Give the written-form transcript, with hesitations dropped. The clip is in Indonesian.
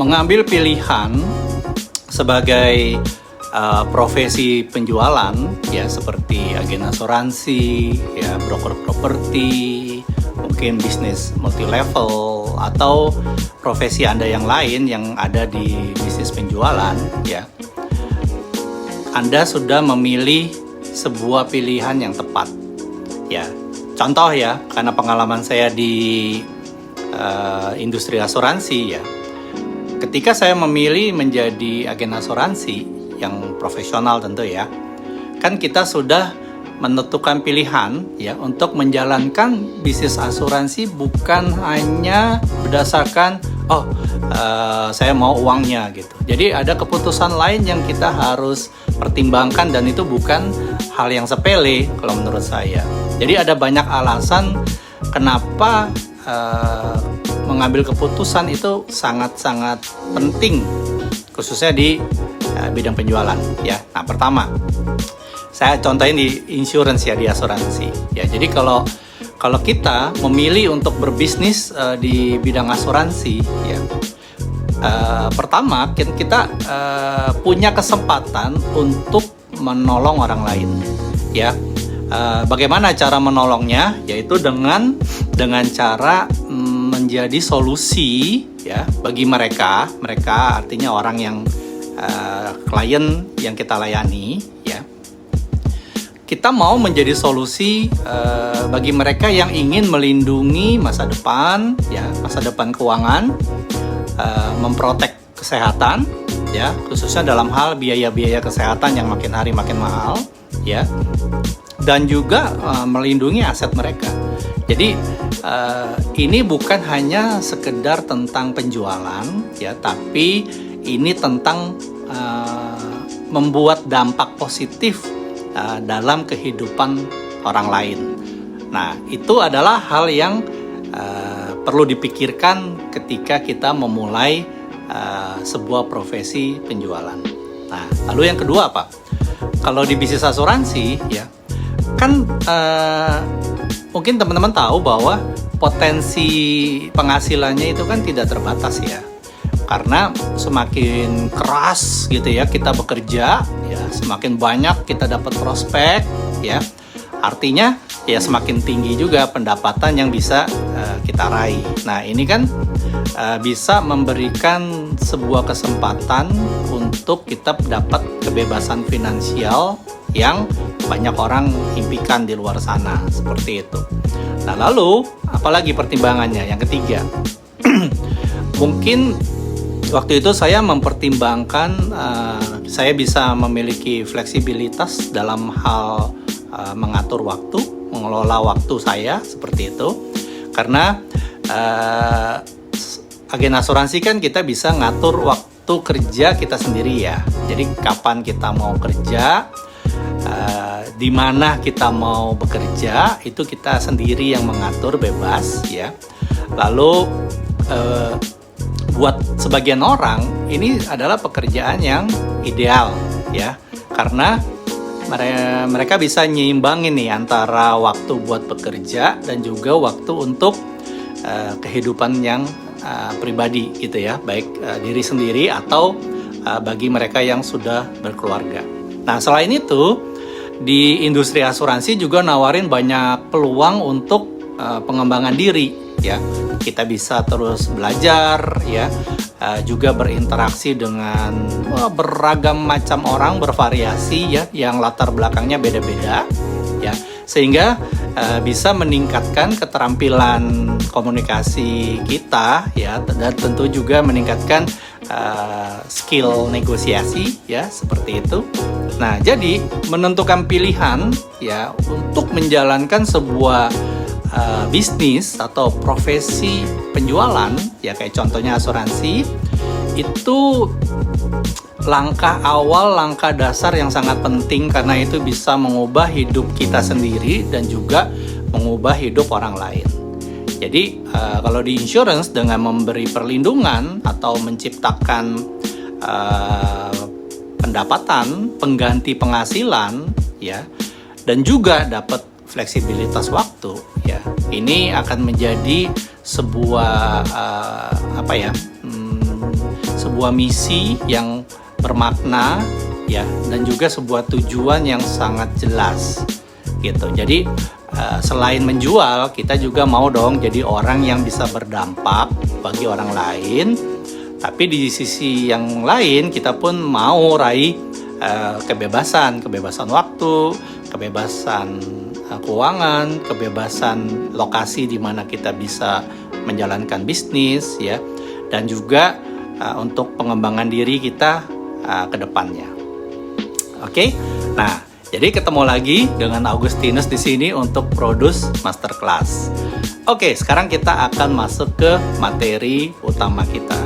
mengambil pilihan sebagai profesi penjualan ya, seperti agen asuransi, ya broker properti, mungkin bisnis multi level, atau profesi Anda yang lain yang ada di bisnis penjualan ya, Anda sudah memilih sebuah pilihan yang tepat ya. Contoh ya, karena pengalaman saya di industri asuransi ya, ketika saya memilih menjadi agen asuransi yang profesional tentu ya, kan kita sudah menentukan pilihan ya untuk menjalankan bisnis asuransi bukan hanya berdasarkan saya mau uangnya gitu. Jadi ada keputusan lain yang kita harus pertimbangkan, dan itu bukan hal yang sepele kalau menurut saya. Jadi ada banyak alasan kenapa mengambil keputusan itu sangat-sangat penting, khususnya di bidang penjualan ya. Nah, pertama saya contohin di insurance ya, di asuransi ya. Jadi kalau kita memilih untuk berbisnis di bidang asuransi ya, pertama kita punya kesempatan untuk menolong orang lain ya. Bagaimana cara menolongnya? Yaitu dengan cara menjadi solusi ya bagi mereka artinya orang yang klien yang kita layani ya. Kita mau menjadi solusi bagi mereka yang ingin melindungi masa depan ya, masa depan keuangan, memprotek kesehatan ya, khususnya dalam hal biaya-biaya kesehatan yang makin hari makin mahal ya, dan juga melindungi aset mereka. Jadi ini bukan hanya sekedar tentang penjualan ya, tapi ini tentang membuat dampak positif dalam kehidupan orang lain. Nah, itu adalah hal yang perlu dipikirkan ketika kita memulai sebuah profesi penjualan. Nah, lalu yang kedua apa? Kalau di bisnis asuransi ya, kan mungkin teman-teman tahu bahwa potensi penghasilannya itu kan tidak terbatas ya. Karena semakin keras gitu ya kita bekerja ya, semakin banyak kita dapat prospek ya. Artinya ya semakin tinggi juga pendapatan yang bisa kita raih. Nah, ini kan bisa memberikan sebuah kesempatan untuk kita dapat kebebasan finansial yang banyak orang impikan di luar sana, seperti itu. Nah, lalu apalagi pertimbangannya? Yang ketiga, mungkin waktu itu saya mempertimbangkan saya bisa memiliki fleksibilitas dalam hal mengatur waktu, mengelola waktu saya, seperti itu. Karena agen asuransi kan kita bisa ngatur waktu kerja kita sendiri ya. Jadi kapan kita mau kerja, di mana kita mau bekerja, itu kita sendiri yang mengatur, bebas ya. Lalu buat sebagian orang ini adalah pekerjaan yang ideal ya, karena mereka bisa nyimbangin nih antara waktu buat bekerja dan juga waktu untuk kehidupan yang pribadi gitu ya, baik diri sendiri atau bagi mereka yang sudah berkeluarga. Nah, selain itu di industri asuransi juga nawarin banyak peluang untuk pengembangan diri ya. Kita bisa terus belajar ya, juga berinteraksi dengan beragam macam orang, bervariasi ya, yang latar belakangnya beda-beda ya, sehingga bisa meningkatkan keterampilan komunikasi kita ya, dan tentu juga meningkatkan skill negosiasi ya, seperti itu. Nah, jadi menentukan pilihan ya untuk menjalankan sebuah bisnis atau profesi penjualan ya, kayak contohnya asuransi, itu langkah awal, langkah dasar yang sangat penting, karena itu bisa mengubah hidup kita sendiri dan juga mengubah hidup orang lain. Jadi kalau di insurance, dengan memberi perlindungan atau menciptakan pendapatan pengganti penghasilan ya, dan juga dapat fleksibilitas waktu ya, ini akan menjadi sebuah sebuah misi yang bermakna ya, dan juga sebuah tujuan yang sangat jelas gitu. Jadi selain menjual, kita juga mau dong jadi orang yang bisa berdampak bagi orang lain. Tapi di sisi yang lain kita pun mau raih kebebasan waktu, kebebasan keuangan, kebebasan lokasi di mana kita bisa menjalankan bisnis ya, dan juga untuk pengembangan diri kita ke depannya. Oke. Nah, jadi ketemu lagi dengan Augustinus di sini untuk Produce Masterclass. Oke, sekarang kita akan masuk ke materi utama kita.